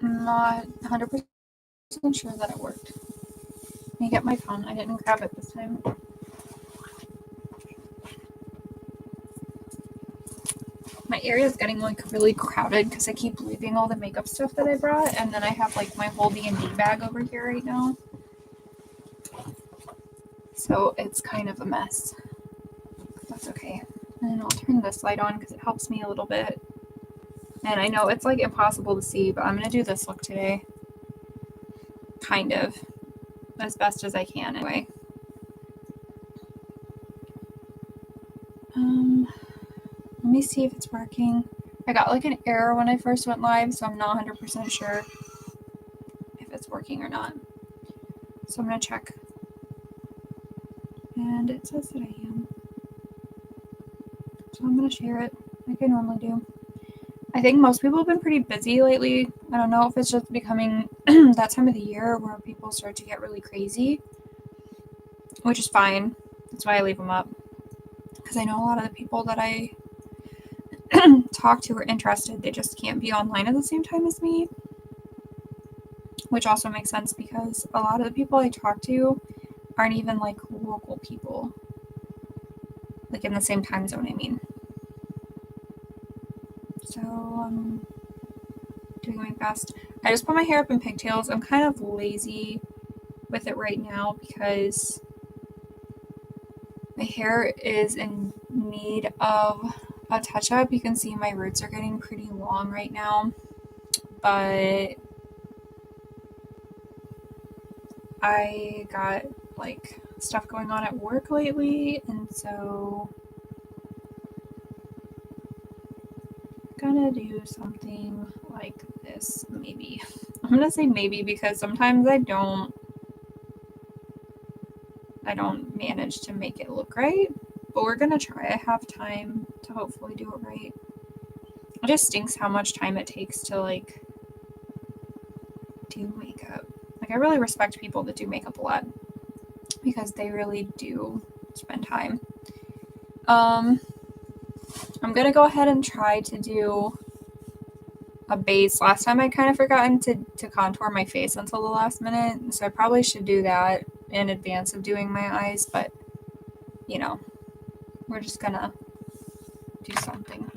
I'm not 100% sure that it worked. Let me get my phone. I didn't grab it this time. My area is getting like really crowded because I keep leaving all the makeup stuff that I brought, and then I have like my whole D&D bag over here right now. So it's kind of a mess. That's okay. And I'll turn this light on because it helps me a little bit. And I know it's like impossible to see, but I'm going to do this look today. Kind of. As best as I can anyway. Let me see if it's working. I got like an error when I first went live, so I'm not 100% sure if it's working or not. So I'm going to check. And it says that I am. So I'm going to share it like I normally do. I think most people have been pretty busy lately. I don't know if it's just becoming that time of the year where people start to get really crazy, which is fine. That's why I leave them up. Because I know a lot of the people that I talk to are interested. They just can't be online at the same time as me. Which also makes sense because a lot of the people I talk to aren't even like local people. Like in the same time zone, I mean. So I'm doing my best. I just put my hair up in pigtails. I'm kind of lazy with it right now because my hair is in need of a touch-up. You can see my roots are getting pretty long right now, but I got like stuff going on at work lately, and so I'm gonna do something like this maybe. I'm gonna say maybe because sometimes I don't manage to make it look right, but we're gonna try. I have time to hopefully do it right. It just stinks how much time it takes to like do makeup. Like I really respect people that do makeup a lot because they really do spend time. I'm gonna go ahead and try to do a base. Last time I kind of forgotten to contour my face until the last minute, so I probably should do that in advance of doing my eyes, but you know, we're just gonna do something.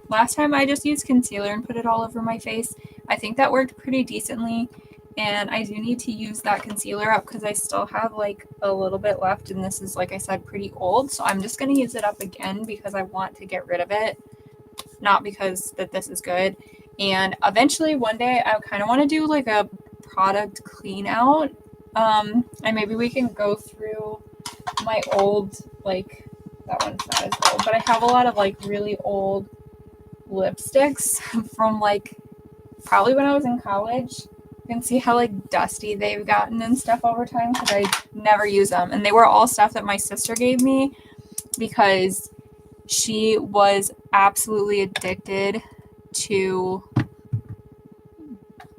Last time I just used concealer and put it all over my face. I think that worked pretty decently, and I do need to use that concealer up because I still have like a little bit left, and this is, like I said, pretty old, so I'm just going to use it up again because I want to get rid of it, not because that this is good. And eventually one day I kind of want to do like a product clean out, and maybe we can go through my old, like, that one's not as old, but I have a lot of like really old lipsticks from like probably when I was in college. You can see how like dusty they've gotten and stuff over time because I never use them, and they were all stuff that my sister gave me because she was absolutely addicted to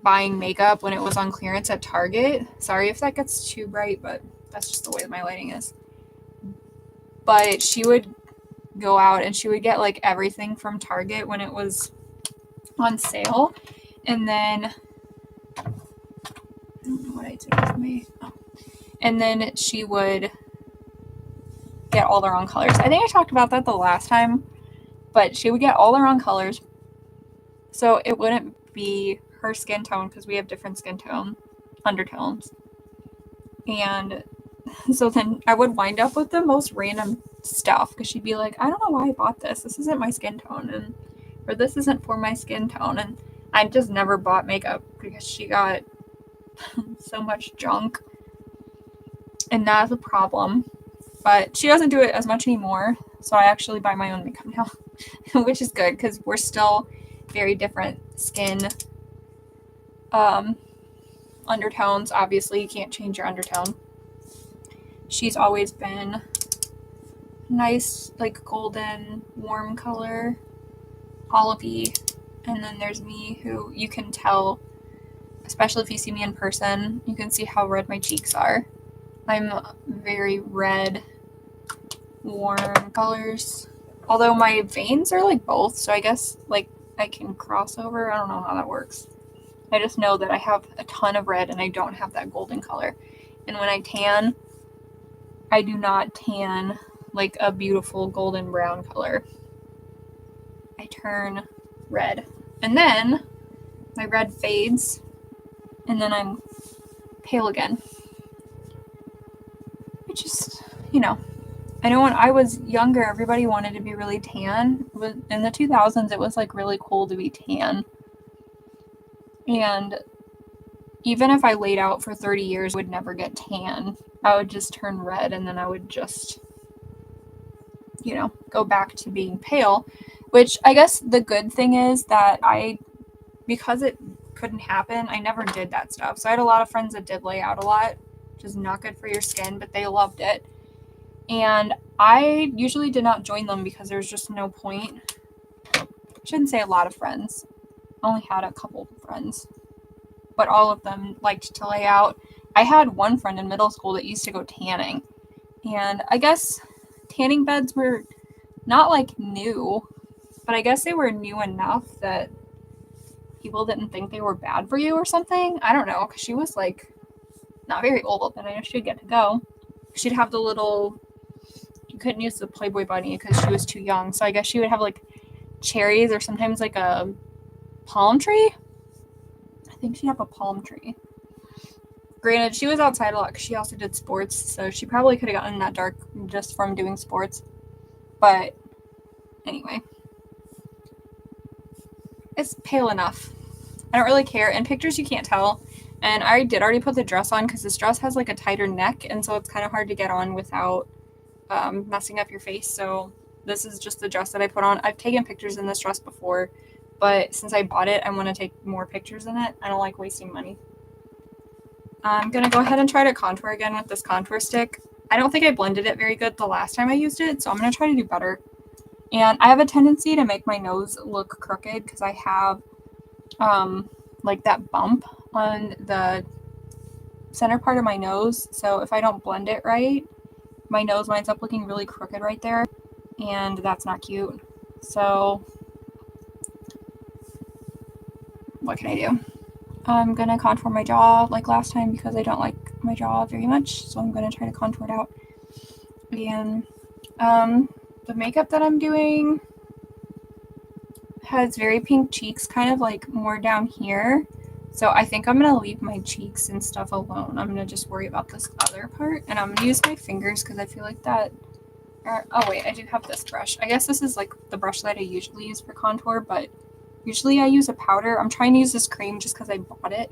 buying makeup when it was on clearance at Target. Sorry if that gets too bright, but that's just the way that my lighting is. But she would go out and she would get like everything from Target when it was on sale, and then I don't know what I did with my and then she would get all the wrong colors. I think I talked about that the last time, but she would get all the wrong colors so it wouldn't be her skin tone because we have different skin tone undertones, and so then I would wind up with the most random stuff because she'd be like, I don't know why I bought this. This isn't my skin tone, or this isn't for my skin tone. And I just never bought makeup because she got so much junk. And that's a problem. But she doesn't do it as much anymore. So I actually buy my own makeup now, which is good because we're still very different skin undertones. Obviously, you can't change your undertone. She's always been nice, like golden, warm color, olivey. And then there's me, who you can tell, especially if you see me in person, you can see how red my cheeks are. I'm very red, warm colors. Although my veins are like both, so I guess like I can cross over. I don't know how that works. I just know that I have a ton of red and I don't have that golden color. And when I tan, I do not tan like a beautiful golden brown color. I turn red. And then my red fades and then I'm pale again. It just, I know when I was younger, everybody wanted to be really tan. In the 2000s, it was like really cool to be tan. And even if I laid out for 30 years, I would never get tan. I would just turn red and then I would just, go back to being pale. Which I guess the good thing is that because it couldn't happen, I never did that stuff. So I had a lot of friends that did lay out a lot, which is not good for your skin, but they loved it. And I usually did not join them because there's just no point. I shouldn't say a lot of friends. I only had a couple friends. But all of them liked to lay out. I had one friend in middle school that used to go tanning. And I guess tanning beds were not like new, but I guess they were new enough that people didn't think they were bad for you or something. I don't know, because she was like not very old, but I know she'd get to go. She'd have the little, you couldn't use the Playboy bunny because she was too young. So I guess she would have like cherries or sometimes like a palm tree. I think she'd have a palm tree. Granted, she was outside a lot because she also did sports, so she probably could have gotten that dark just from doing sports. But anyway, it's pale enough. I don't really care. In pictures, you can't tell. And I did already put the dress on because this dress has like a tighter neck, and so it's kind of hard to get on without messing up your face. So this is just the dress that I put on. I've taken pictures in this dress before, but since I bought it, I want to take more pictures in it. I don't like wasting money. I'm going to go ahead and try to contour again with this contour stick. I don't think I blended it very good the last time I used it, so I'm going to try to do better. And I have a tendency to make my nose look crooked because I have like that bump on the center part of my nose. So if I don't blend it right, my nose winds up looking really crooked right there, and that's not cute. So what can I do? I'm going to contour my jaw like last time because I don't like my jaw very much, so I'm going to try to contour it out. And the makeup that I'm doing has very pink cheeks, kind of like more down here. So I think I'm going to leave my cheeks and stuff alone. I'm going to just worry about this other part, and I'm going to use my fingers because I feel like that... oh wait, I do have this brush. I guess this is like the brush that I usually use for contour, but usually I use a powder. I'm trying to use this cream just because I bought it.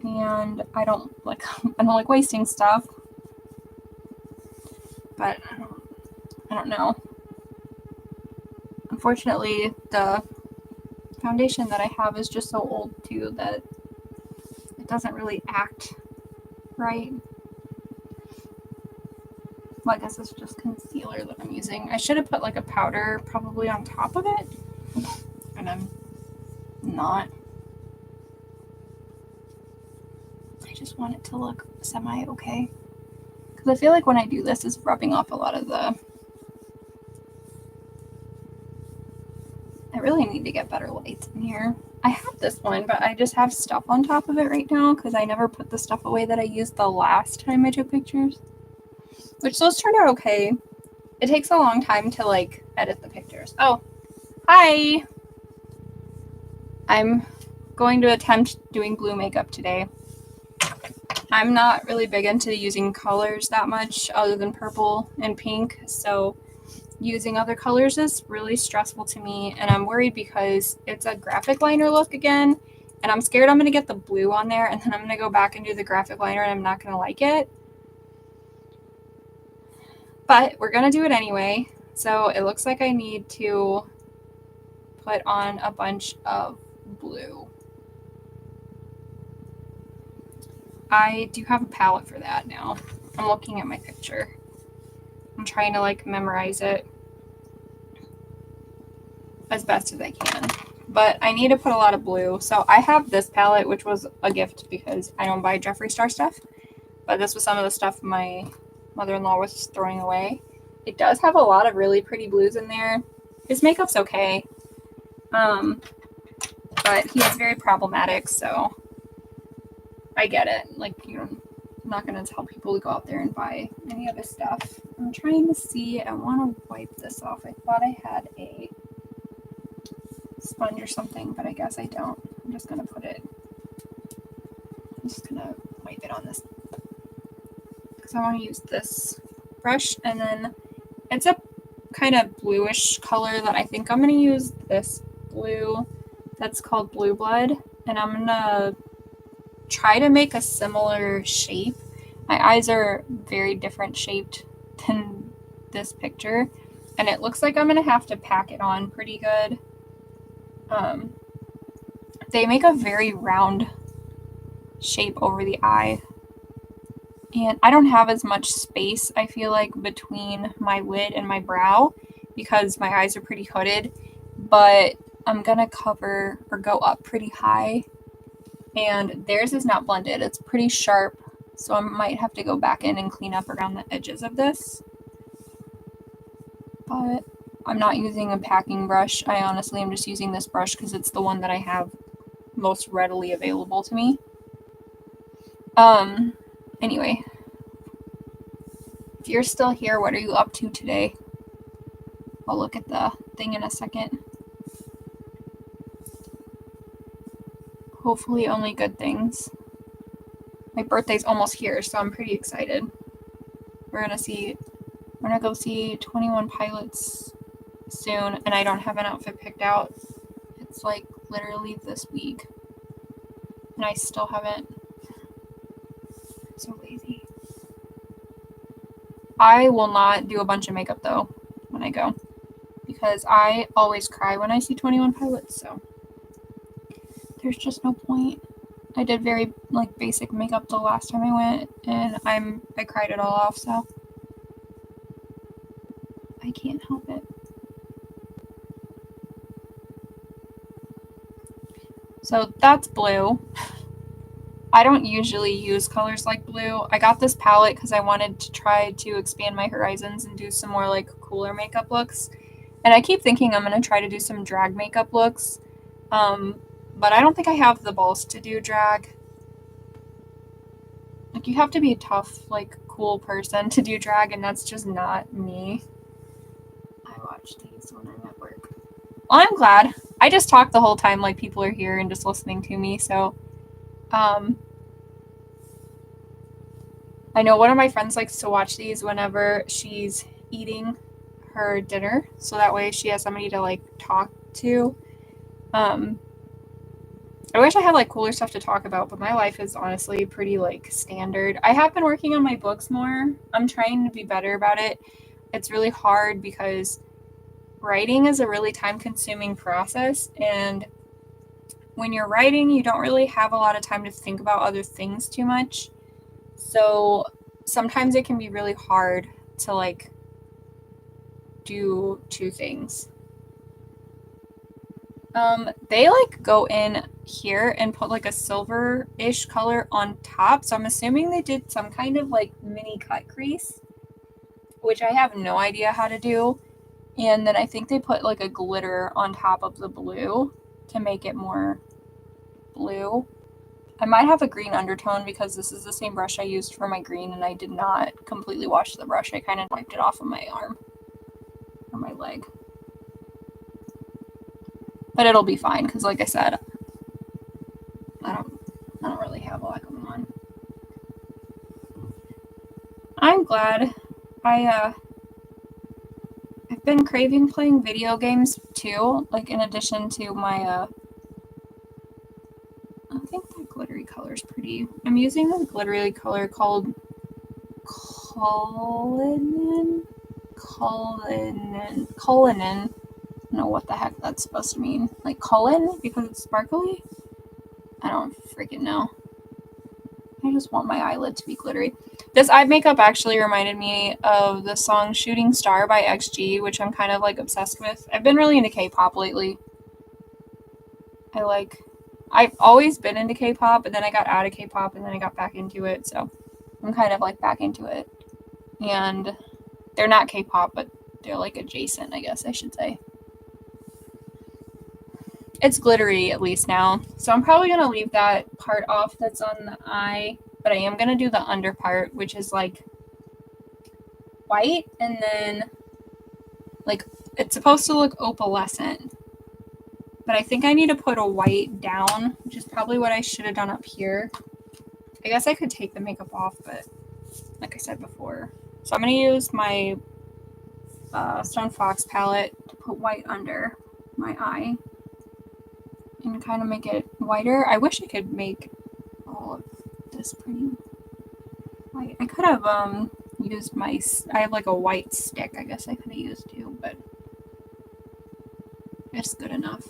And I don't like wasting stuff. But I don't know. Unfortunately, the foundation that I have is just so old too that it doesn't really act right. Well, I guess it's just concealer that I'm using. I should have put like a powder probably on top of it. And I'm not. I just want it to look semi-okay. Because I feel like when I do this, it's rubbing off a lot of the... I really need to get better lights in here. I have this one, but I just have stuff on top of it right now because I never put the stuff away that I used the last time I took pictures. Which those turned out okay. It takes a long time to like edit the pictures. Oh, hi! I'm going to attempt doing blue makeup today. I'm not really big into using colors that much other than purple and pink, so using other colors is really stressful to me, and I'm worried because it's a graphic liner look again, and I'm scared I'm going to get the blue on there, and then I'm going to go back and do the graphic liner, and I'm not going to like it. But we're going to do it anyway, so it looks like I need to put on a bunch of blue. I do have a palette for that now. I'm looking at my picture. I'm trying to like memorize it as best as I can. But I need to put a lot of blue. So I have this palette, which was a gift because I don't buy Jeffree Star stuff. But this was some of the stuff my mother-in-law was throwing away. It does have a lot of really pretty blues in there. his makeup's okay. But he is very problematic, so I get it. Like, I'm not going to tell people to go out there and buy any of his stuff. I'm trying to see. I want to wipe this off. I thought I had a sponge or something, but I guess I don't. I'm just going to wipe it on this because I want to use this brush, and then it's a kind of bluish color that I think I'm going to use this blue that's called Blue Blood, and I'm going to try to make a similar shape. My eyes are very different shaped than this picture, and it looks like I'm going to have to pack it on pretty good. They make a very round shape over the eye, and I don't have as much space, I feel like, between my lid and my brow because my eyes are pretty hooded, but I'm gonna cover or go up pretty high, and theirs is not blended. It's pretty sharp, so I might have to go back in and clean up around the edges of this, but I'm not using a packing brush. I honestly am just using this brush because it's the one that I have most readily available to me. Anyway, if you're still here, what are you up to today? I'll look at the thing in a second. Hopefully only good things. My birthday's almost here, so I'm pretty excited. We're gonna go see 21 Pilots soon, and I don't have an outfit picked out. It's like literally this week, and I still haven't. I'm so lazy. I will not do a bunch of makeup though when I go, because I always cry when I see 21 Pilots, so there's just no point. I did very basic makeup the last time I went, and I cried it all off, so I can't help it. So that's blue. I don't usually use colors like blue. I got this palette because I wanted to try to expand my horizons and do some more cooler makeup looks. And I keep thinking I'm going to try to do some drag makeup looks. But I don't think I have the balls to do drag. You have to be a tough, cool person to do drag, and that's just not me. I watch these when I'm at work. Well, I'm glad. I just talk the whole time like people are here and just listening to me, so I know one of my friends likes to watch these whenever she's eating her dinner, so that way she has somebody to talk to. I wish I had cooler stuff to talk about, but my life is honestly pretty standard. I have been working on my books more. I'm trying to be better about it. It's really hard because writing is a really time-consuming process, and when you're writing, you don't really have a lot of time to think about other things too much. So sometimes it can be really hard to do two things. They go in here and put a silver-ish color on top, so I'm assuming they did some kind of mini cut crease, which I have no idea how to do. And then I think they put a glitter on top of the blue to make it more blue. I might have a green undertone because this is the same brush I used for my green, and I did not completely wash the brush. I kind of wiped it off of my arm or my leg. But it'll be fine because, like I said, I don't really have a lot going on. I'm glad. I've been craving playing video games too, in addition to my I think that glittery color is pretty. I'm using a glittery color called Cullinan. I don't know what the heck that's supposed to mean. Cullen because it's sparkly? I don't freaking know. I just want my eyelid to be glittery. This eye makeup actually reminded me of the song Shooting Star by XG, which I'm kind of obsessed with. I've been really into K-pop lately. I've always been into K-pop, but then I got out of K-pop and then I got back into it, so I'm kind of back into it. And they're not K-pop, but they're adjacent, I guess I should say. It's glittery at least now. So I'm probably going to leave that part off that's on the eye. But I am going to do the under part, which is like white. And then like it's supposed to look opalescent. But I think I need to put a white down, which is probably what I should have done up here. I guess I could take the makeup off, but like I said before. So I'm going to use my Stone Fox palette to put white under my eye and kind of make it whiter. I wish I could make all of this pretty white. I could have used I have like a white stick I guess I could have used too, but it's good enough.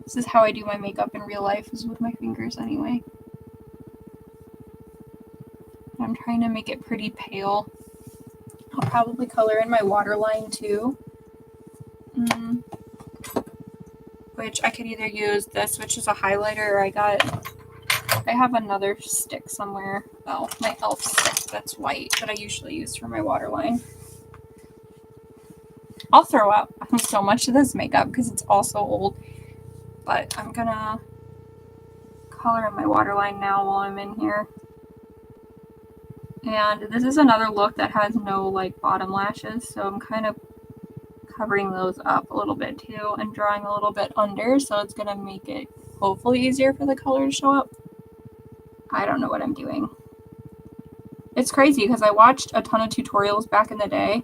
This is how I do my makeup in real life, is with my fingers anyway. I'm trying to make it pretty pale. I'll probably color in my waterline too. Which I could either use this, which is a highlighter, or I have another stick somewhere. Oh, my e.l.f. stick that's white that I usually use for my waterline. I'll throw out so much of this makeup because it's all so old. But I'm gonna color in my waterline now while I'm in here. And this is another look that has no like bottom lashes, so I'm kind of covering those up a little bit too and drawing a little bit under, so it's gonna make it hopefully easier for the color to show up. I don't know what I'm doing. It's crazy because I watched a ton of tutorials back in the day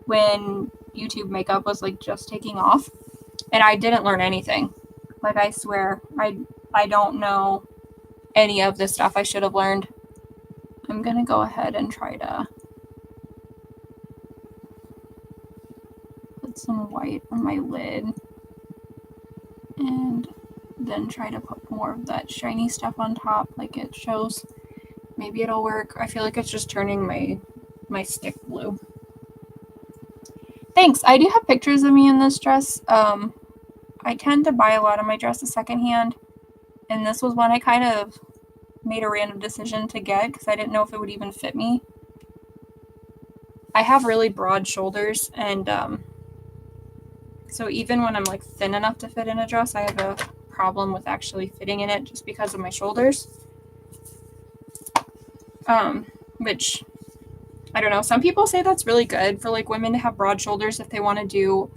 when YouTube makeup was like just taking off, and I didn't learn anything. Like I swear, I don't know any of the stuff I should have learned. I'm gonna go ahead and try to put some white on my lid and then try to put more of that shiny stuff on top like it shows. Maybe it'll work. I feel like it's just turning my stick blue. Thanks. I do have pictures of me in this dress. I tend to buy a lot of my dresses secondhand, and this was one I kind of made a random decision to get because I didn't know if it would even fit me. I have really broad shoulders, and so even when I'm like thin enough to fit in a dress, I have a problem with actually fitting in it just because of my shoulders. Which I don't know. Some people say that's really good for like women to have broad shoulders if they want to do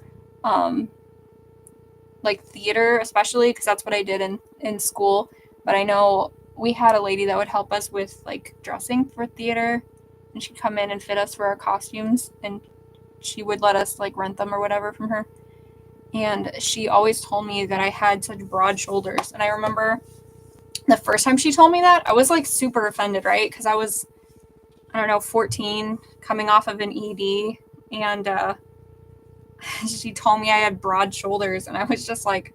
like theater, especially because that's what I did in school. But I know we had a lady that would help us with like dressing for theater, and she'd come in and fit us for our costumes, and she would let us like rent them or whatever from her. And she always told me that I had such broad shoulders. And I remember the first time she told me that, I was like super offended, right? Because I was, I don't know, 14, coming off of an ED, and she told me I had broad shoulders, and I was just like,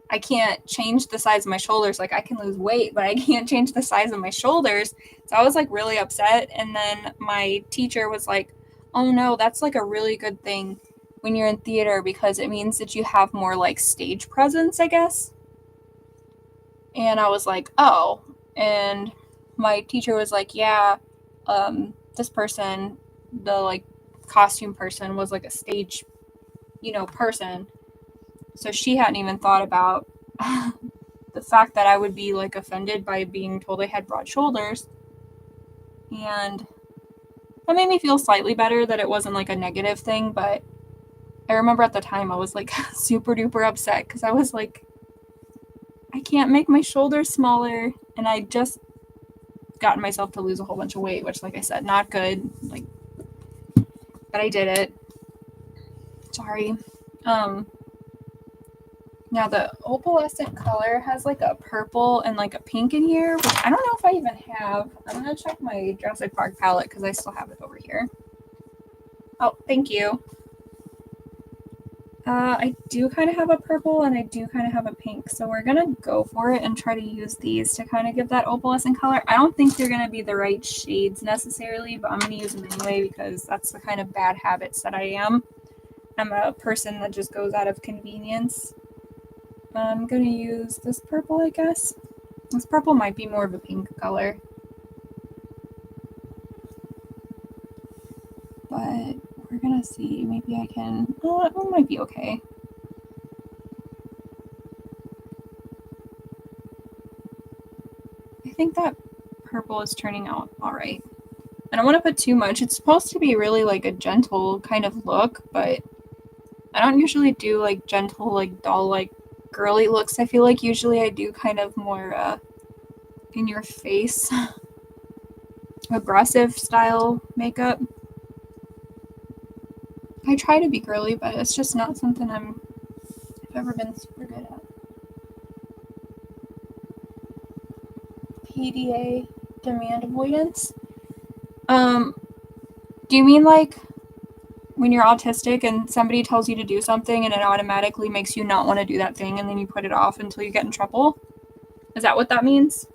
I can't change the size of my shoulders. Like I can lose weight, but I can't change the size of my shoulders. So I was like really upset. And then my teacher was like, oh no, that's like a really good thing when you're in theater because it means that you have more like stage presence, I guess. And I was like, oh. And my teacher was like, yeah, this person, the like costume person, was like a stage, person. So she hadn't even thought about the fact that I would be like offended by being told I had broad shoulders. And that made me feel slightly better that it wasn't like a negative thing. But I remember at the time I was like super duper upset because I was like, I can't make my shoulders smaller. And I just gotten myself to lose a whole bunch of weight, which, like I said, not good. Like, but I did it. Sorry. Now the opalescent color has like a purple and like a pink in here, which I don't know if I even have. I'm gonna check my Jurassic Park palette because I still have it over here. Oh, thank you. I do kind of have a purple and I do kind of have a pink, so we're gonna go for it and try to use these to kind of give that opalescent color. I don't think they're gonna be the right shades necessarily, but I'm gonna use them anyway because that's the kind of bad habits that I am. I'm a person that just goes out of convenience. I'm gonna use this purple, I guess. This purple might be more of a pink color. But we're gonna see. Maybe I can. Oh, it might be okay. think that purple is turning out all right. I don't want to put too much. It's supposed to be really like a gentle kind of look, but I don't usually do like gentle, like doll, like girly looks. I feel like usually I do kind of more in your face, aggressive style makeup. I try to be girly, but it's just not something I've ever been super good at. PDA, demand avoidance. Do you mean like when you're autistic and somebody tells you to do something and it automatically makes you not want to do that thing and then you put it off until you get in trouble? Is that what that means?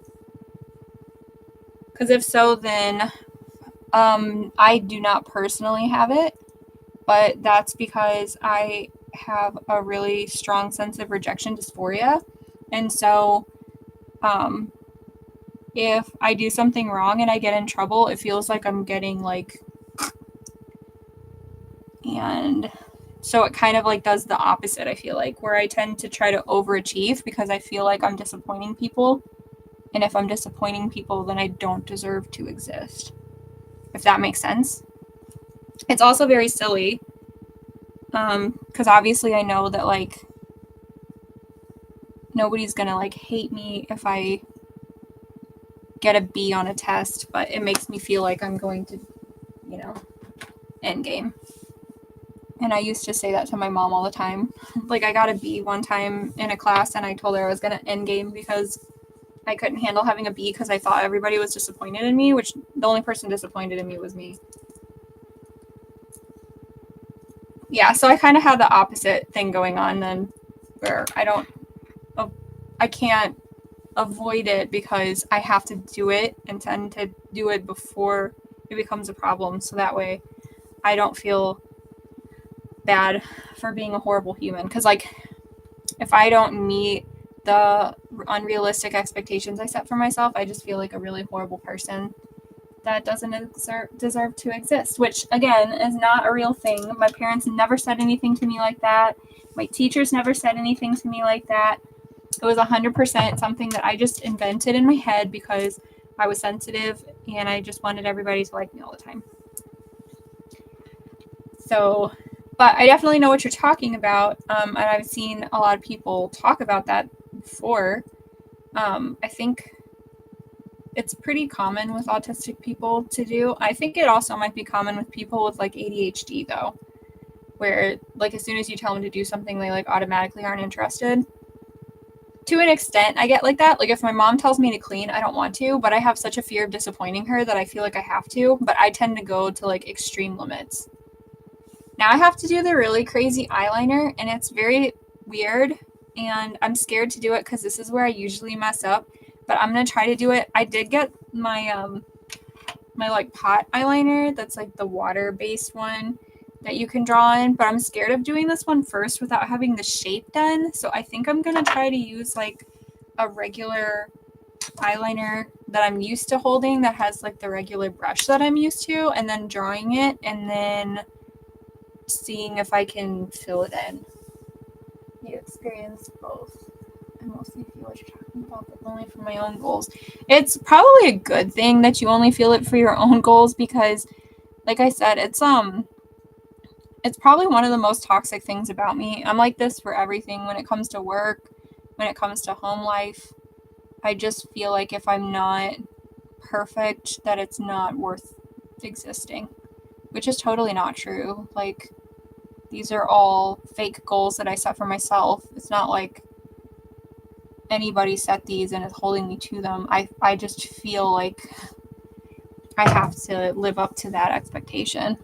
Because if so, then I do not personally have it, but that's because I have a really strong sense of rejection dysphoria. And so if I do something wrong and I get in trouble, it feels like I'm getting like, and so it kind of like does the opposite, I feel like, where I tend to try to overachieve because I feel like I'm disappointing people. And if I'm disappointing people, then I don't deserve to exist. If that makes sense. It's also very silly. Because obviously I know that like nobody's gonna like hate me if I get a B on a test, but it makes me feel like I'm going to, end game. And I used to say that to my mom all the time. Like I got a B one time in a class and I told her I was gonna end game because I couldn't handle having a B because I thought everybody was disappointed in me, which the only person disappointed in me was me. Yeah, so I kind of had the opposite thing going on then, where I can't avoid it because I have to do it and tend to do it before it becomes a problem. So that way I don't feel bad for being a horrible human. Because, like, if I don't meet the unrealistic expectations I set for myself, I just feel like a really horrible person that doesn't deserve to exist, which again is not a real thing. My parents never said anything to me like that. My teachers never said anything to me like that. It was 100% something that I just invented in my head because I was sensitive and I just wanted everybody to like me all the time. So, but I definitely know what you're talking about, and I've seen a lot of people talk about that before. I think it's pretty common with autistic people to do. I think it also might be common with people with like ADHD though, where like as soon as you tell them to do something, they like automatically aren't interested. To an extent, I get like that. Like if my mom tells me to clean, I don't want to, but I have such a fear of disappointing her that I feel like I have to, but I tend to go to like extreme limits. Now I have to do the really crazy eyeliner and it's very weird and I'm scared to do it because this is where I usually mess up. But I'm gonna try to do it. I did get my my like pot eyeliner that's like the water-based one that you can draw in, but I'm scared of doing this one first without having the shape done. So I think I'm gonna try to use like a regular eyeliner that I'm used to holding that has like the regular brush that I'm used to, and then drawing it and then seeing if I can fill it in. You experience both. I mostly feel what you're talking about, but only for my own goals. It's probably a good thing that you only feel it for your own goals because, like I said, it's probably one of the most toxic things about me. I'm like this for everything when it comes to work, when it comes to home life. I just feel like if I'm not perfect, that it's not worth existing, which is totally not true. Like, these are all fake goals that I set for myself. It's not like anybody set these and is holding me to them. I just feel like I have to live up to that expectation.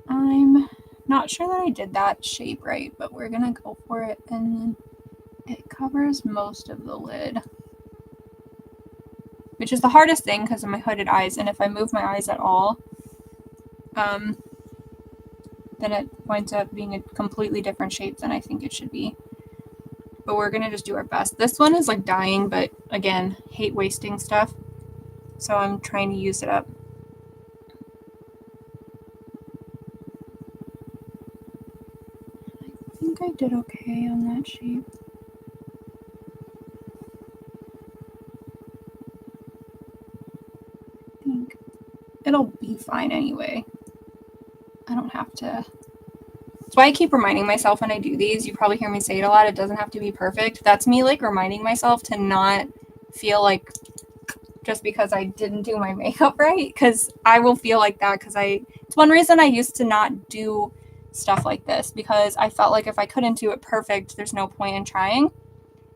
I'm not sure that I did that shape right, but we're gonna go for it, and it covers most of the lid, which is the hardest thing because of my hooded eyes, and if I move my eyes at all, then it winds up being a completely different shape than I think it should be. But we're gonna just do our best. This one is like dying, but again, hate wasting stuff, so I'm trying to use it up. I think I did okay on that shape. it'll be fine anyway. I don't have to. That's why I keep reminding myself when I do these. You probably hear me say it a lot. It doesn't have to be perfect. That's me like reminding myself to not feel like just because I didn't do my makeup right, because I will feel like that because it's one reason I used to not do stuff like this, because I felt like if I couldn't do it perfect, there's no point in trying.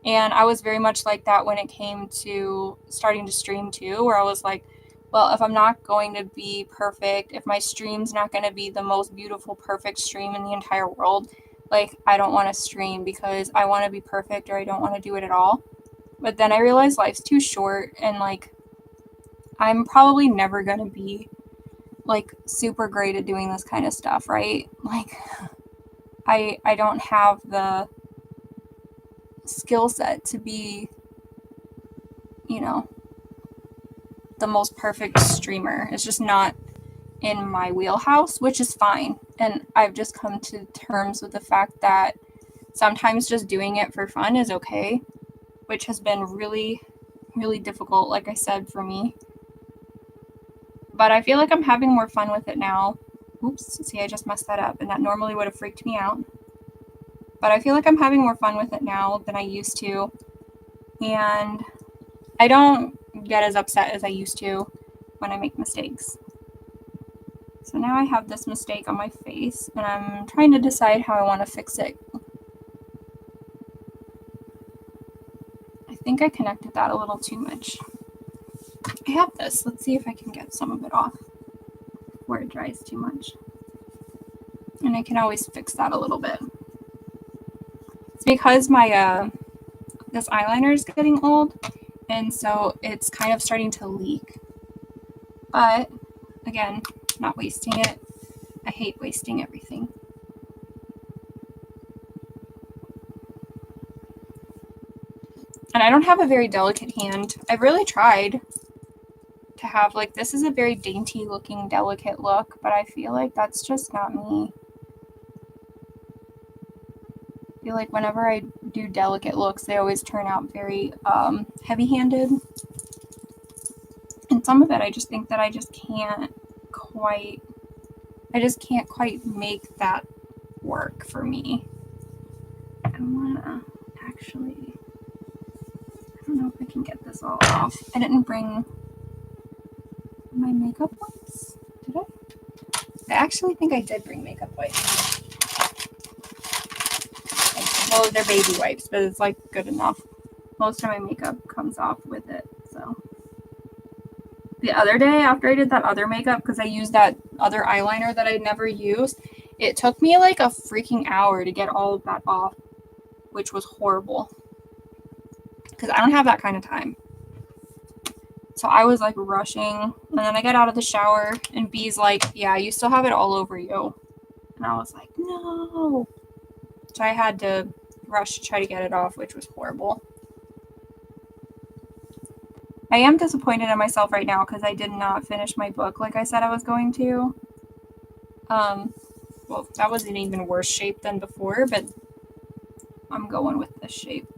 And I was very much like that when it came to starting to stream too, where I was like, well, if I'm not going to be perfect, if my stream's not going to be the most beautiful, perfect stream in the entire world, like, I don't want to stream because I want to be perfect or I don't want to do it at all. But then I realized life's too short, and like, I'm probably never going to be like super great at doing this kind of stuff, right? Like, I don't have the skill set to be, you know, the most perfect streamer. It's just not in my wheelhouse, which is fine. And I've just come to terms with the fact that sometimes just doing it for fun is okay, which has been really, really difficult, like I said, for me. But I feel like I'm having more fun with it now. Oops, see, I just messed that up, and that normally would have freaked me out. But I feel like I'm having more fun with it now than I used to. And I don't get as upset as I used to when I make mistakes. So now I have this mistake on my face, and I'm trying to decide how I want to fix it. I think I connected that a little too much. I have this. Let's see if I can get some of it off before it dries too much. And I can always fix that a little bit. It's because my this eyeliner is getting old, and so it's kind of starting to leak. But again, not wasting it. I hate wasting everything. And I don't have a very delicate hand. I've really tried to have, like, this is a very dainty looking, delicate look, but I feel like that's just not me. I feel like whenever I do delicate looks, they always turn out very heavy-handed. And some of it, I just think that I just can't quite make that work for me. I wanna actually, I don't know if I can get this all off. I didn't bring my makeup wipes, did I? I actually think I did bring makeup wipes. Well, they're baby wipes, but it's like good enough. Most of my makeup comes off with it, so. The other day after I did that other makeup, because I used that other eyeliner that I never used, it took me like a freaking hour to get all of that off, which was horrible. Because I don't have that kind of time. So I was like rushing, and then I get out of the shower, and B's like, yeah, you still have it all over you. And I was like, no. So I had to rush to try to get it off, which was horrible. I am disappointed in myself right now because I did not finish my book like I said I was going to. Well, that was in even worse shape than before, but I'm going with this shape.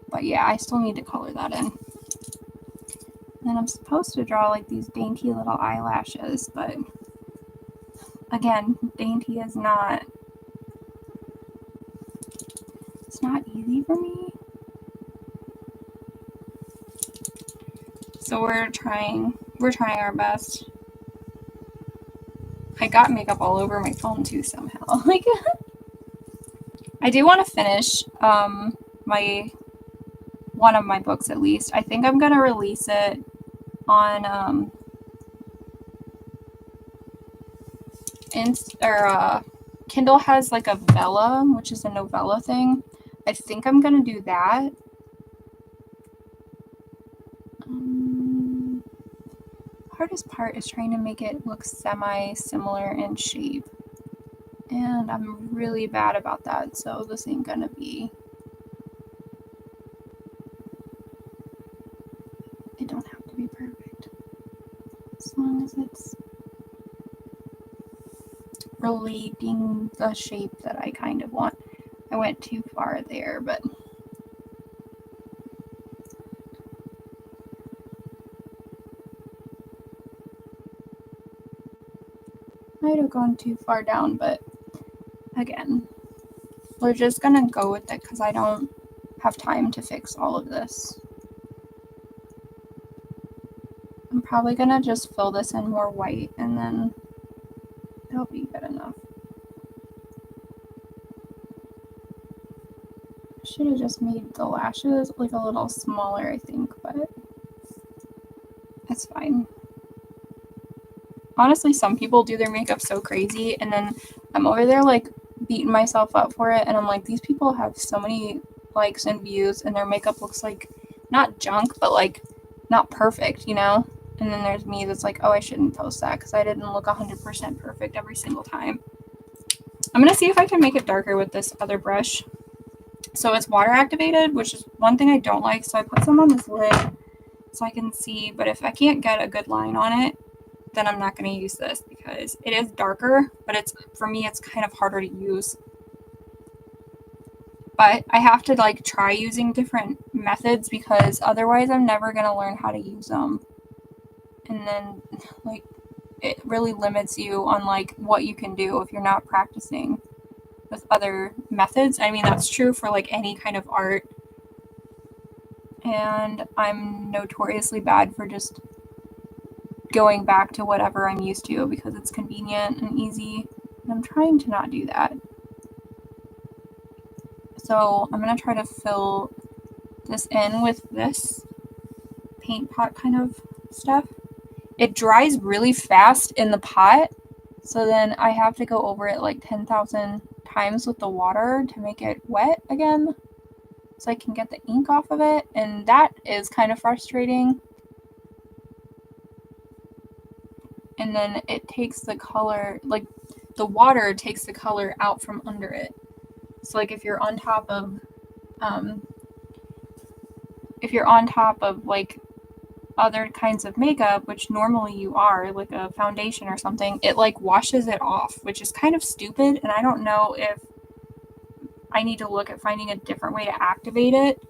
But yeah, I still need to color that in. And I'm supposed to draw like these dainty little eyelashes, but again, dainty is not, it's not easy for me. So we're trying our best. I got makeup all over my phone too somehow. Like, I do want to finish my one of my books at least. I think I'm gonna release it on Kindle has like a Vella, which is a novella thing. I think I'm gonna do that. Hardest part is trying to make it look semi-similar in shape. And I'm really bad about that, so this ain't gonna be... It don't have to be perfect. As long as it's relating the shape that I kind of want. I went too far there, but... might have gone too far down, but again, we're just gonna go with it because I don't have time to fix all of this. I'm probably gonna just fill this in more white and then it'll be good enough. Should have just made the lashes like a little smaller, I think, but it's fine. Honestly, some people do their makeup so crazy, and then I'm over there like beating myself up for it, and I'm like, these people have so many likes and views, and their makeup looks like not junk, but like not perfect, you know? And then there's me that's like, oh, I shouldn't post that because I didn't look 100% perfect every single time. I'm gonna see if I can make it darker with this other brush. So it's water activated, which is one thing I don't like, so I put some on this lid so I can see, but if I can't get a good line on it, then I'm not going to use this because it is darker, but it's, for me, it's kind of harder to use. But I have to like try using different methods because otherwise I'm never going to learn how to use them. And then like it really limits you on like what you can do if you're not practicing with other methods. I mean, that's true for like any kind of art. And I'm notoriously bad for just going back to whatever I'm used to because it's convenient and easy. And I'm trying to not do that. So I'm going to try to fill this in with this paint pot kind of stuff. It dries really fast in the pot, so then I have to go over it like 10,000 times with the water to make it wet again so I can get the ink off of it, and that is kind of frustrating. And then it takes the color, like the water takes the color out from under it. So like if you're on top of like other kinds of makeup, which normally you are, like a foundation or something, it like washes it off, which is kind of stupid, and I don't know if I need to look at finding a different way to activate it.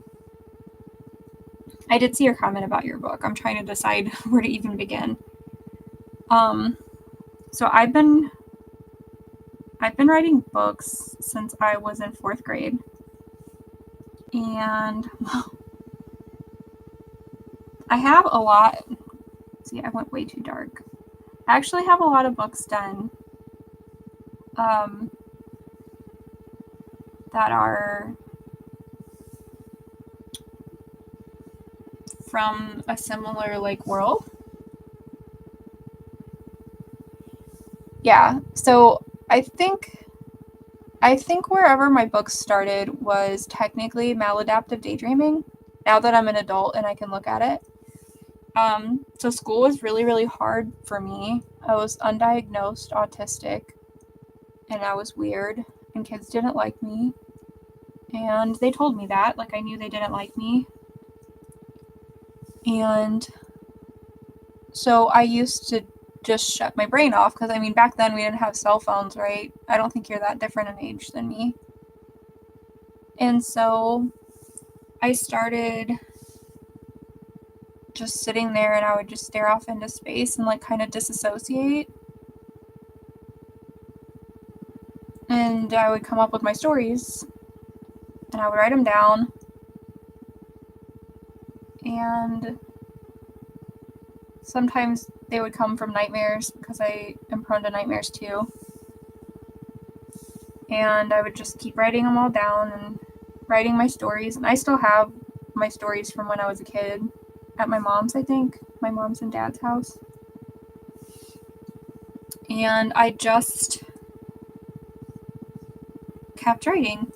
I did see your comment about your book. I'm trying to decide where to even begin. So I've been writing books since I was in 4th grade. And I have a lot. See, I went way too dark. I actually have a lot of books done that are from a similar like world. Yeah, so I think wherever my books started was technically maladaptive daydreaming, now that I'm an adult and I can look at it. So school was really, really hard for me. I was undiagnosed autistic, and I was weird, and kids didn't like me. And they told me that, like I knew they didn't like me. And so I used to just shut my brain off because I mean back then we didn't have cell phones, right? I don't think you're that different in age than me. And so I started just sitting there and I would just stare off into space and like kind of disassociate. And I would come up with my stories and I would write them down. And sometimes they would come from nightmares because I am prone to nightmares too. And I would just keep writing them all down and writing my stories. And I still have my stories from when I was a kid at my mom's, I think. My mom's and dad's house. And I just kept writing.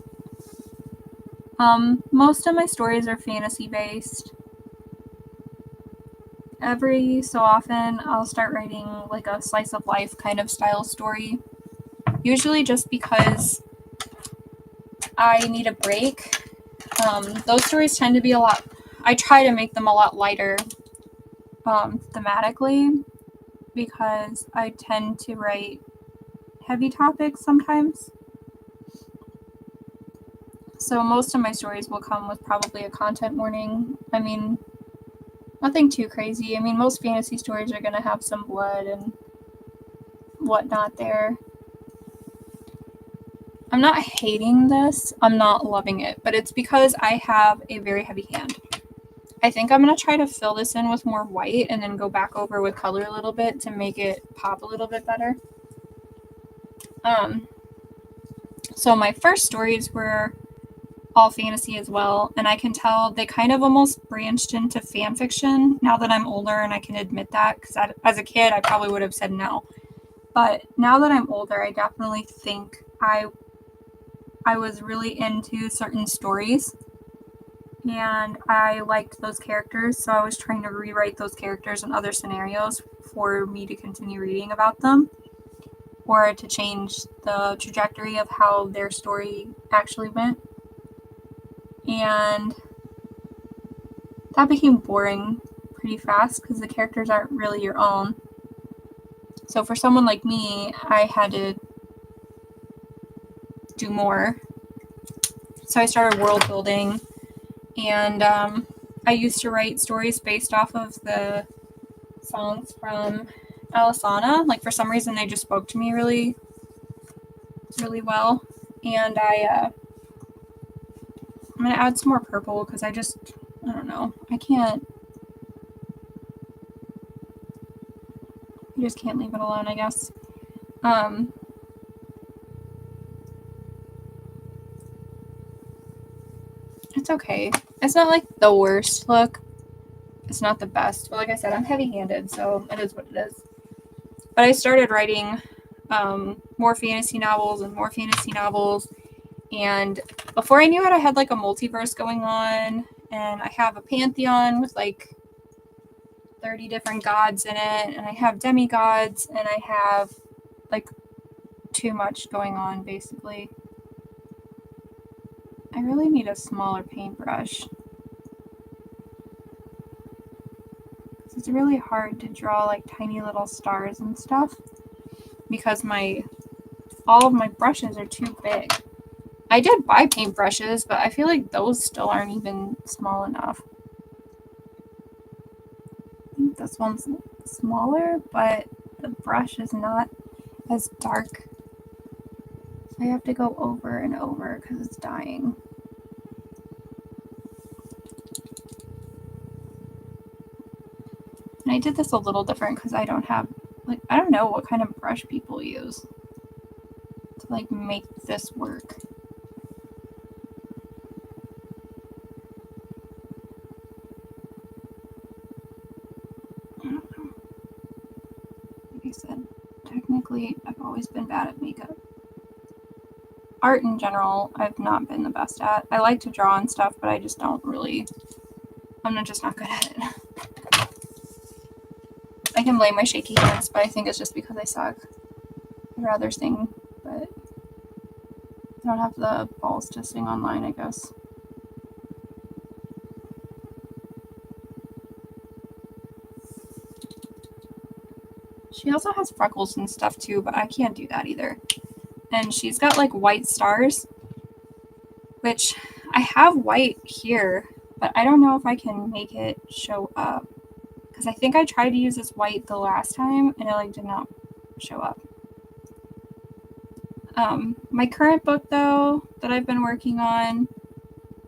Most of my stories are fantasy-based. Every so often, I'll start writing like a slice of life kind of style story. Usually just because I need a break. Those stories tend to be I try to make them a lot lighter thematically because I tend to write heavy topics sometimes. So most of my stories will come with probably a content warning. I mean, nothing too crazy. I mean, most fantasy stories are going to have some blood and whatnot there. I'm not hating this. I'm not loving it, but it's because I have a very heavy hand. I think I'm going to try to fill this in with more white and then go back over with color a little bit to make it pop a little bit better. So my first stories were all fantasy as well, and I can tell they kind of almost branched into fan fiction now that I'm older, and I can admit that, because as a kid I probably would have said no. But now that I'm older, I definitely think I was really into certain stories, and I liked those characters, so I was trying to rewrite those characters in other scenarios for me to continue reading about them, or to change the trajectory of how their story actually went. And that became boring pretty fast because the characters aren't really your own. So for someone like me, I had to do more. So I started world building, and I used to write stories based off of the songs from Alisana. Like, for some reason, they just spoke to me really, really well. And I'm going to add some more purple because I don't know. I just can't leave it alone, I guess. It's okay. It's not like the worst look. It's not the best. But like I said, I'm heavy-handed, so it is what it is. But I started writing more fantasy novels and more fantasy novels. And before I knew it, I had like a multiverse going on. And I have a pantheon with like 30 different gods in it. And I have demigods. And I have like too much going on, basically. I really need a smaller paintbrush. It's really hard to draw like tiny little stars and stuff because all of my brushes are too big. I did buy paintbrushes, but I feel like those still aren't even small enough. I think this one's smaller, but the brush is not as dark. So I have to go over and over because it's dying. And I did this a little different because I don't know what kind of brush people use to like make this work. I don't know. Like I said, technically I've always been bad at makeup. Art in general, I've not been the best at. I like to draw and stuff, but I just don't really, I'm just not good at it. I can blame my shaky hands, but I think it's just because I suck. I'd rather sing, but I don't have the balls to sing online, I guess. She also has freckles and stuff too, but I can't do that either. And she's got like white stars, which I have white here, but I don't know if I can make it show up. Because I think I tried to use this white the last time and it like did not show up. My current book though that I've been working on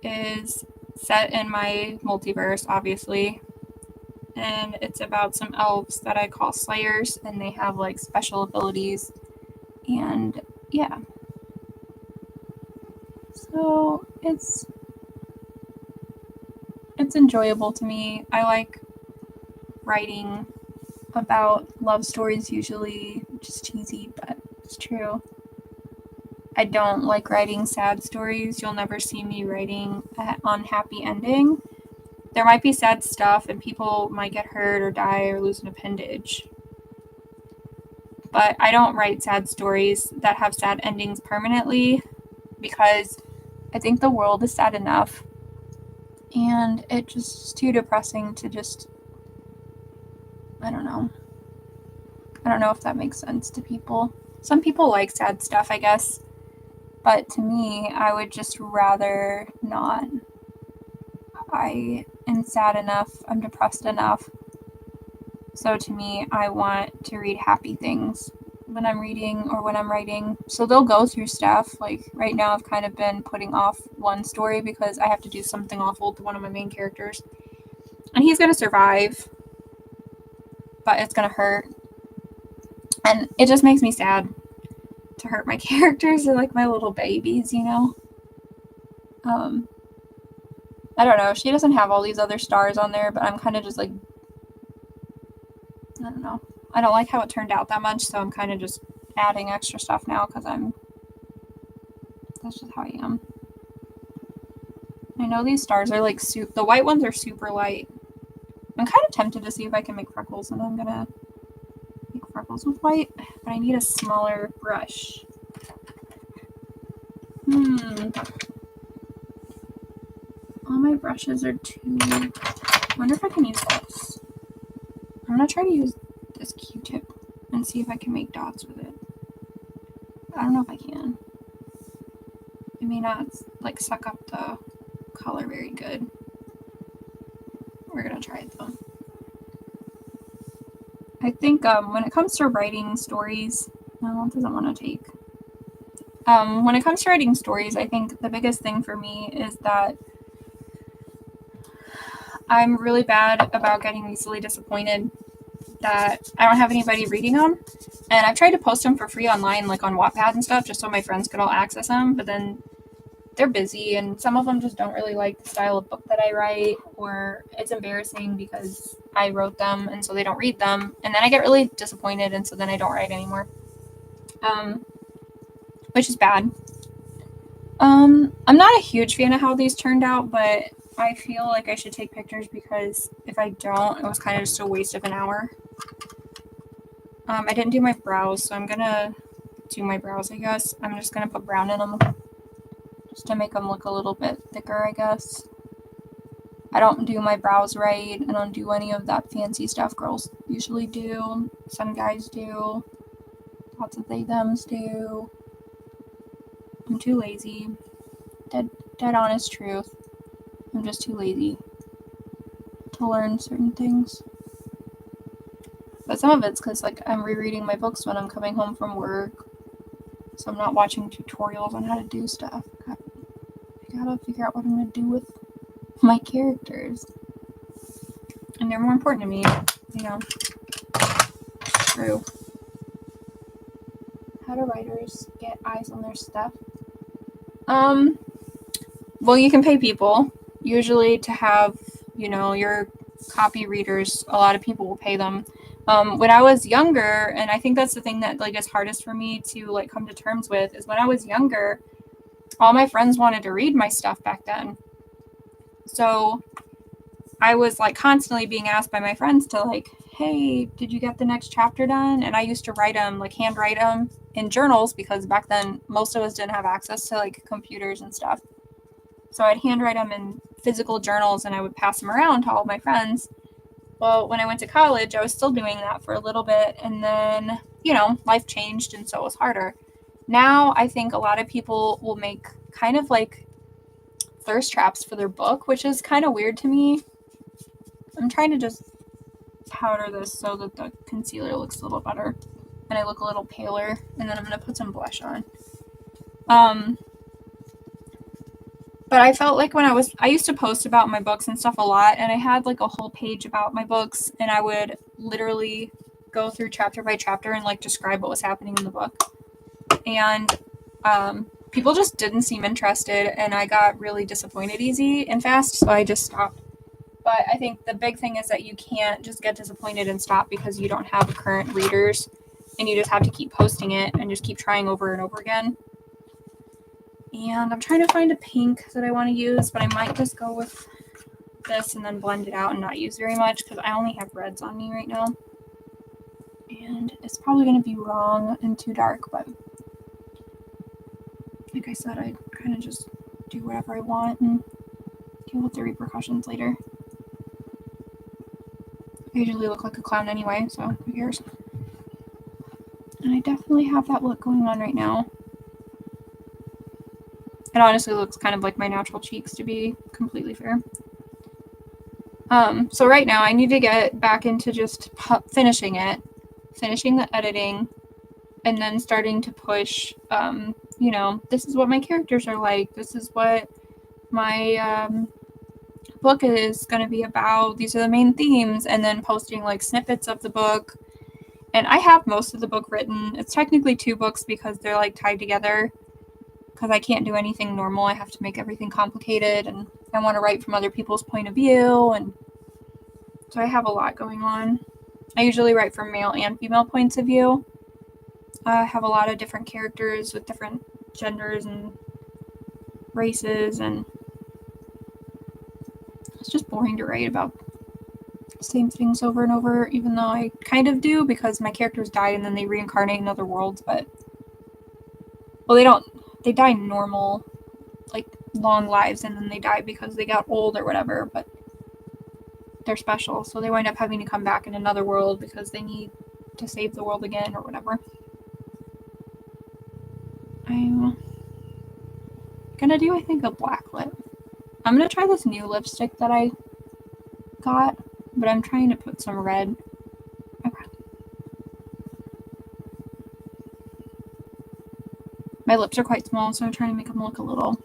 is set in my multiverse, obviously. And it's about some elves that I call slayers, and they have like special abilities. And yeah. So it's enjoyable to me. I like writing about love stories usually, which is cheesy, but it's true. I don't like writing sad stories. You'll never see me writing an unhappy ending. There might be sad stuff and people might get hurt or die or lose an appendage. But I don't write sad stories that have sad endings permanently because I think the world is sad enough. And it's just too depressing to just, I don't know. I don't know if that makes sense to people. Some people like sad stuff, I guess. But to me, I would just rather not. I am sad enough. I'm depressed enough. So to me, I want to read happy things when I'm reading or when I'm writing. So they'll go through stuff. Like right now I've kind of been putting off one story because I have to do something awful to one of my main characters. And he's gonna survive, but it's gonna hurt. And it just makes me sad to hurt my characters. They're like my little babies, you know? I don't know. She doesn't have all these other stars on there, but I'm kind of just like, I don't know. I don't like how it turned out that much, so I'm kind of just adding extra stuff now because that's just how I am. I know these stars are like, the white ones are super light. I'm kind of tempted to see if I can make freckles, and I'm gonna make freckles with white, but I need a smaller brush. All my brushes are too... I wonder if I can use this. I'm gonna try to use this Q-tip and see if I can make dots with it. I don't know if I can. It may not like suck up the color very good. We're gonna try it though. I think when it comes to writing stories, no, it doesn't want to take. When it comes to writing stories, I think the biggest thing for me is that I'm really bad about getting easily disappointed that I don't have anybody reading them. And I've tried to post them for free online, like on Wattpad and stuff, just so my friends could all access them. But then they're busy, and some of them just don't really like the style of book that I write, or it's embarrassing because I wrote them, and so they don't read them. And then I get really disappointed, and so then I don't write anymore. Which is bad. I'm not a huge fan of how these turned out, but I feel like I should take pictures because if I don't, it was kind of just a waste of an hour. I didn't do my brows, so I'm gonna do my brows, I guess. I'm just gonna put brown in them just to make them look a little bit thicker, I guess. I don't do my brows right. I don't do any of that fancy stuff girls usually do. Some guys do. Lots of they, thems do. I'm too lazy. Dead honest truth. I'm just too lazy to learn certain things. But some of it's because like I'm rereading my books when I'm coming home from work. So I'm not watching tutorials on how to do stuff. I gotta figure out what I'm gonna do with my characters. And they're more important to me, you know. True. How do writers get eyes on their stuff? Well, you can pay people, usually to have, you know, your copy readers. A lot of people will pay them. When I was younger, and I think that's the thing that like is hardest for me to like come to terms with, is when I was younger, all my friends wanted to read my stuff back then. So I was like constantly being asked by my friends to like, hey, did you get the next chapter done? And I used to write them, like handwrite them in journals, because back then most of us didn't have access to like computers and stuff. So I'd handwrite them in physical journals and I would pass them around to all my friends. Well, when I went to college, I was still doing that for a little bit. And then, you know, life changed and so it was harder. Now I think a lot of people will make kind of like thirst traps for their book, which is kind of weird to me. I'm trying to just powder this so that the concealer looks a little better and I look a little paler, and then I'm going to put some blush on. But I felt like when I used to post about my books and stuff a lot, and I had like a whole page about my books, and I would literally go through chapter by chapter and like describe what was happening in the book. And people just didn't seem interested, and I got really disappointed easy and fast, so I just stopped. But I think the big thing is that you can't just get disappointed and stop because you don't have current readers, and you just have to keep posting it and just keep trying over and over again. And I'm trying to find a pink that I want to use, but I might just go with this and then blend it out and not use very much because I only have reds on me right now. And it's probably going to be wrong and too dark, but like I said, I kind of just do whatever I want and deal with the repercussions later. I usually look like a clown anyway, so who cares? And I definitely have that look going on right now. It honestly looks kind of like my natural cheeks, to be completely fair. So right now I need to get back into just finishing the editing, and then starting to push, you know, this is what my characters are like, this is what my book is going to be about, these are the main themes, and then posting like snippets of the book. And I have most of the book written. It's technically 2 books because they're like tied together, because I can't do anything normal. I have to make everything complicated, and I want to write from other people's point of view, and so I have a lot going on. I usually write from male and female points of view. I have a lot of different characters with different genders and races, and it's just boring to write about the same things over and over, even though I kind of do, because my characters die and then they reincarnate in other worlds. But, well, they die normal, like long lives, and then they die because they got old or whatever, but they're special, so they wind up having to come back in another world because they need to save the world again or whatever. I'm gonna do, I think, a black lip. I'm gonna try this new lipstick that I got, but I'm trying to put some red. Okay. My lips are quite small, so I'm trying to make them look a little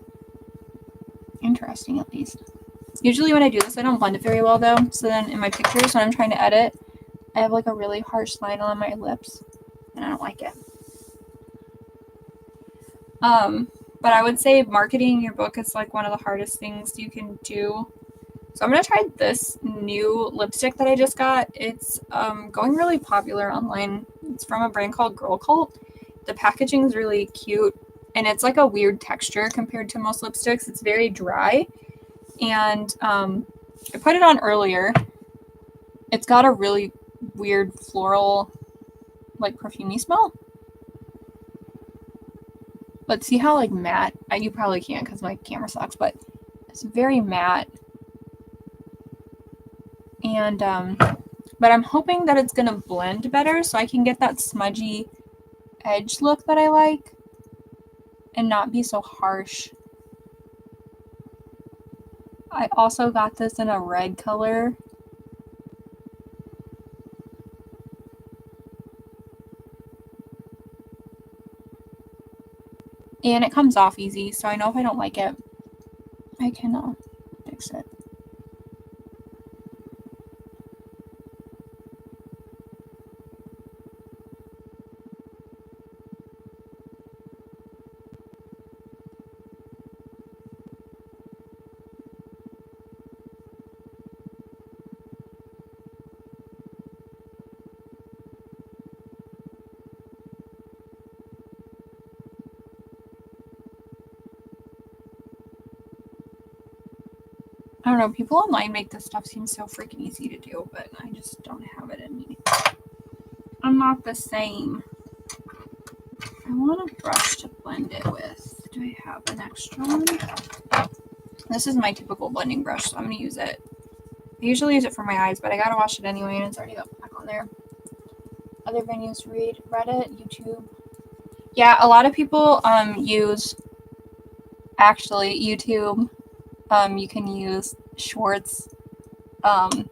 interesting at least. Usually when I do this, I don't blend it very well though, so then in my pictures when I'm trying to edit, I have like a really harsh line on my lips, and I don't like it. But I would say marketing your book is like one of the hardest things you can do. So I'm going to try this new lipstick that I just got. It's going really popular online. It's from a brand called Girl Cult. The packaging is really cute, and it's like a weird texture compared to most lipsticks. It's very dry, and I put it on earlier. It's got a really weird floral, like perfumey smell. But see how like matte, you probably can't because my camera sucks, but it's very matte. And, but I'm hoping that it's going to blend better so I can get that smudgy edge look that I like and not be so harsh. I also got this in a red color. And it comes off easy, so I know if I don't like it, I can fix it. I don't know, people online make this stuff seem so freaking easy to do, but I just don't have it in me. I'm not the same. I want a brush to blend it with. Do I have an extra one? This is my typical blending brush, so I'm going to use it. I usually use it for my eyes, but I gotta wash it anyway, and it's already got black on there. Other venues: read Reddit, YouTube. Yeah, a lot of people use YouTube. You can use Shorts, and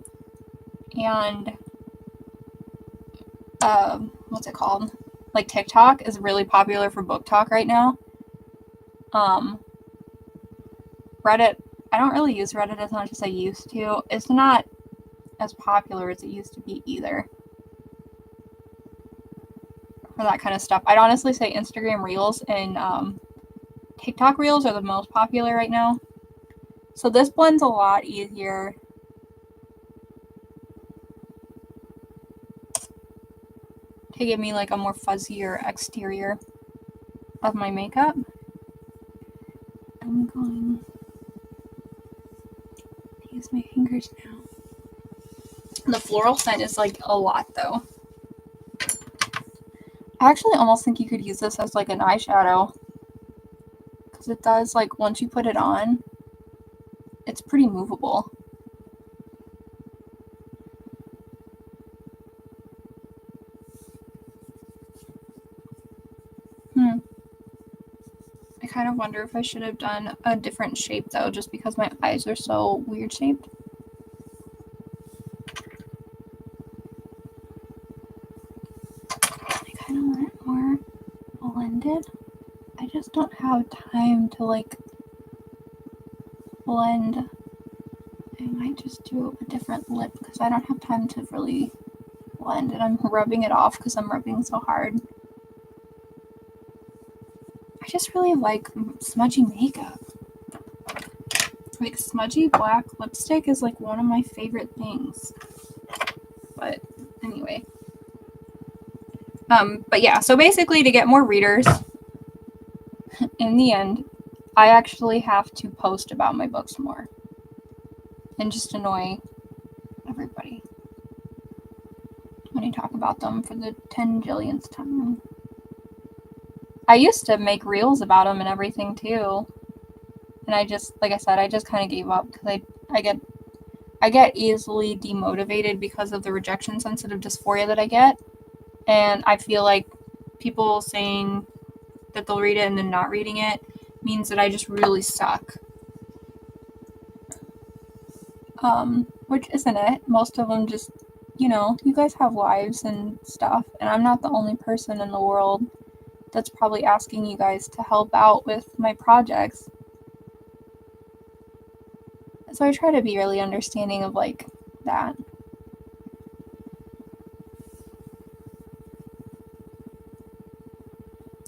what's it called? Like TikTok is really popular for book talk right now. Reddit, I don't really use Reddit as much as I used to. It's not as popular as it used to be either for that kind of stuff. I'd honestly say Instagram Reels and TikTok Reels are the most popular right now. So this blends a lot easier. To give me like a more fuzzier exterior of my makeup. I'm going to use my fingers now. The floral scent is like a lot though. I actually almost think you could use this as like an eyeshadow, because it does, like, once you put it on, it's pretty movable. I kind of wonder if I should have done a different shape though, just because my eyes are so weird shaped. I kind of want it more blended. I just don't have time to like blend. I might just do a different lip because I don't have time to really blend, and I'm rubbing it off because I'm rubbing so hard. I just really like smudgy makeup. Like smudgy black lipstick is like one of my favorite things. But anyway. But yeah, so basically to get more readers, in the end, I actually have to post about my books more. And just annoy everybody when I talk about them for the 10 jillionth time. I used to make reels about them and everything too. And I just, like I said, I just kind of gave up because I get easily demotivated because of the rejection sensitive dysphoria that I get. And I feel like people saying that they'll read it and then not reading it means that I just really suck. Which isn't it. Most of them just, you guys have lives and stuff, and I'm not the only person in the world that's probably asking you guys to help out with my projects. So I try to be really understanding of like that.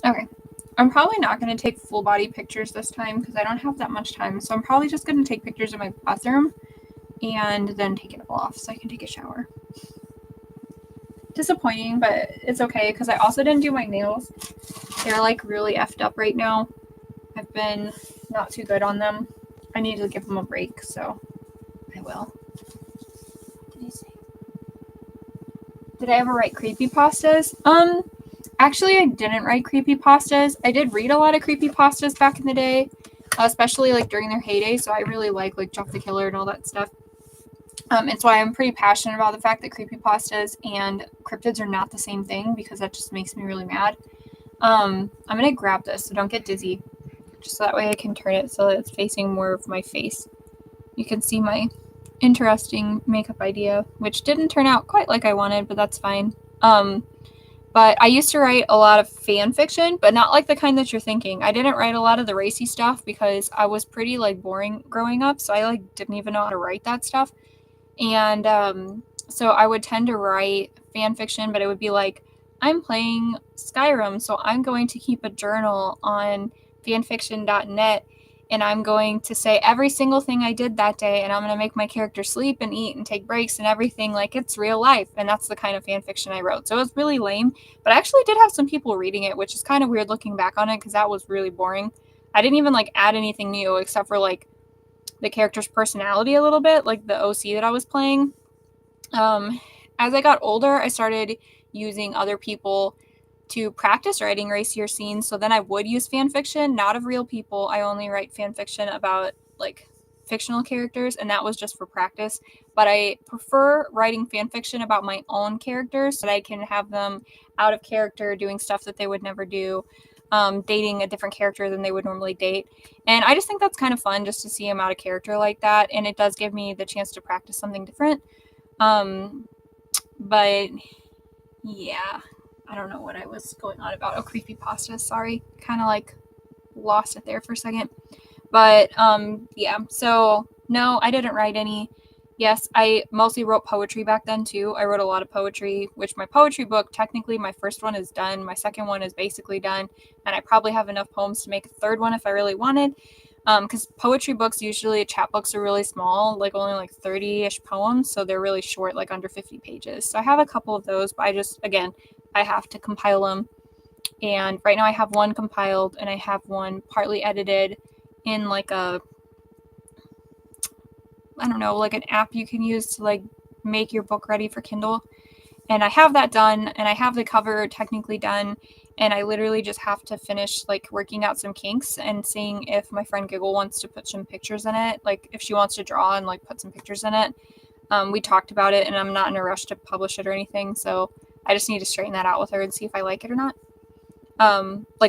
Okay. I'm probably not going to take full body pictures this time because I don't have that much time. So I'm probably just going to take pictures of my bathroom and then take it all off so I can take a shower. Disappointing, but it's okay because I also didn't do my nails. They're like really effed up right now. I've been not too good on them. I need to give them a break, so I will. Did I ever write creepypastas? Actually, I didn't write creepypastas. I did read a lot of creepypastas back in the day, especially like during their heyday. So I really like Jeff the Killer and all that stuff. It's why I'm pretty passionate about the fact that creepypastas and cryptids are not the same thing because that just makes me really mad. I'm gonna grab this so don't get dizzy, just so that way I can turn it so that it's facing more of my face. You can see my interesting makeup idea, which didn't turn out quite like I wanted, but that's fine. But I used to write a lot of fan fiction, but not like the kind that you're thinking. I didn't write a lot of the racy stuff because I was pretty like boring growing up, so I didn't even know how to write that stuff. And so I would tend to write fan fiction, but it would be like, I'm playing Skyrim, so I'm going to keep a journal on fanfiction.net, and I'm going to say every single thing I did that day, and I'm going to make my character sleep and eat and take breaks and everything like it's real life. And that's the kind of fan fiction I wrote. So it was really lame, but I actually did have some people reading it, which is kind of weird looking back on it because that was really boring. I didn't even add anything new except for the character's personality a little bit, like the OC that I was playing. As I got older, I started using other people to practice writing racier scenes. So then I would use fan fiction, not of real people. I only write fan fiction about fictional characters, and that was just for practice. But I prefer writing fan fiction about my own characters so that I can have them out of character doing stuff that they would never do, dating a different character than they would normally date. And I just think that's kind of fun just to see them out of character like that. And it does give me the chance to practice something different. But yeah, I don't know what I was going on about. Oh, creepypasta. Sorry. Kind of lost it there for a second. But yeah, so no, I didn't write any. Yes, I mostly wrote poetry back then too. I wrote a lot of poetry, which my poetry book, technically my first one is done. My second one is basically done. And I probably have enough poems to make a third one if I really wanted. Because poetry books, usually chapbooks are really small, only 30-ish poems. So they're really short, under 50 pages. So I have a couple of those, but I have to compile them. And right now I have one compiled and I have one partly edited in an app you can use to make your book ready for Kindle. And I have that done, and I have the cover technically done, and I literally just have to finish working out some kinks and seeing if my friend Giggle wants to put some pictures in it, if she wants to draw and put some pictures in it. We talked about it, and I'm not in a rush to publish it or anything, so I just need to straighten that out with her and see if I like it or not.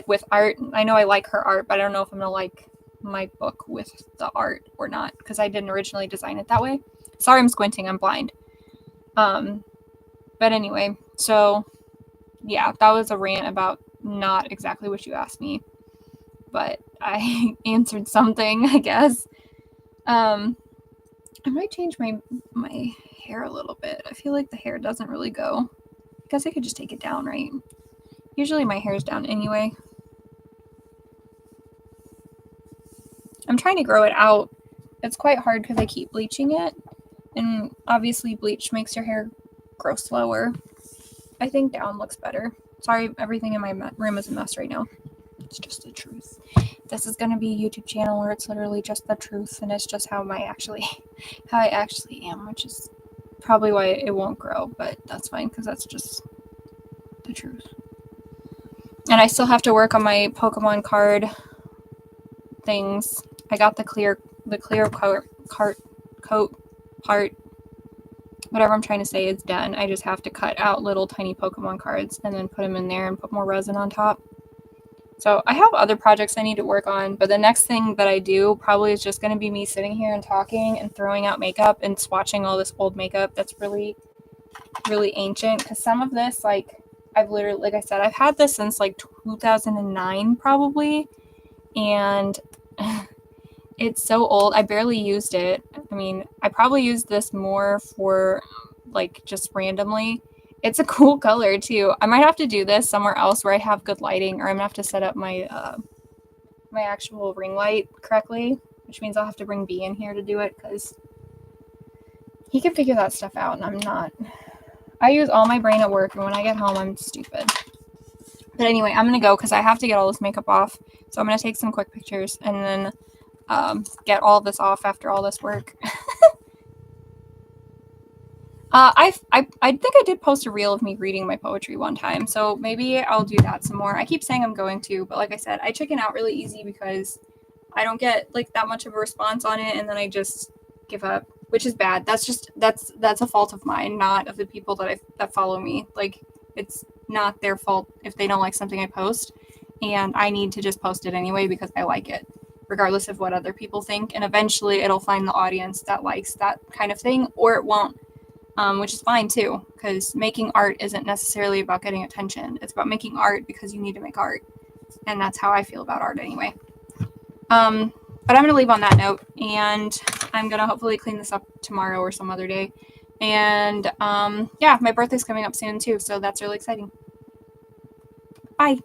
With art, I know I like her art, but I don't know if I'm gonna like my book with the art or not, because I didn't originally design it that way. Sorry, I'm squinting, I'm blind. But anyway, so yeah, that was a rant about not exactly what you asked me, but I answered something, I guess. I might change my hair a little bit. I feel like the hair doesn't really go. I guess I could just take it down, right? Usually my hair's down anyway. I'm trying to grow it out. It's quite hard because I keep bleaching it, and obviously bleach makes your hair grow slower. I think down looks better. Sorry, everything in my room is a mess right now. It's just the truth. This is going to be a YouTube channel where it's literally just the truth, and it's just how I actually am, which is probably why it won't grow, but that's fine because that's just the truth. And I still have to work on my Pokemon card things. I got the clear coat part. Whatever I'm trying to say is done. I just have to cut out little tiny Pokemon cards and then put them in there and put more resin on top. So I have other projects I need to work on, but the next thing that I do probably is just going to be me sitting here and talking and throwing out makeup and swatching all this old makeup that's really, really ancient. Because some of this, like, I've literally, like I said, I've had this since like 2009 probably, and it's so old. I barely used it. I mean, I probably used this more for like just randomly. It's a cool color too. I might have to do this somewhere else where I have good lighting, or I'm gonna have to set up my my actual ring light correctly, which means I'll have to bring B in here to do it because he can figure that stuff out and I'm not. I use all my brain at work, and when I get home I'm stupid. But anyway, I'm gonna go because I have to get all this makeup off. So I'm gonna take some quick pictures and then get all of this off after all this work. I think I did post a reel of me reading my poetry one time, so maybe I'll do that some more. I keep saying I'm going to, but like I said, I chicken out really easy because I don't get like that much of a response on it, and then I just give up, which is bad. That's a fault of mine, not of the people that follow me. Like, it's not their fault if they don't like something I post, and I need to just post it anyway because I like it, regardless of what other people think. And eventually it'll find the audience that likes that kind of thing, or it won't. Which is fine too, because making art isn't necessarily about getting attention. It's about making art because you need to make art. And that's how I feel about art anyway. But I'm going to leave on that note, and I'm going to hopefully clean this up tomorrow or some other day. And yeah, my birthday's coming up soon too, so that's really exciting. Bye.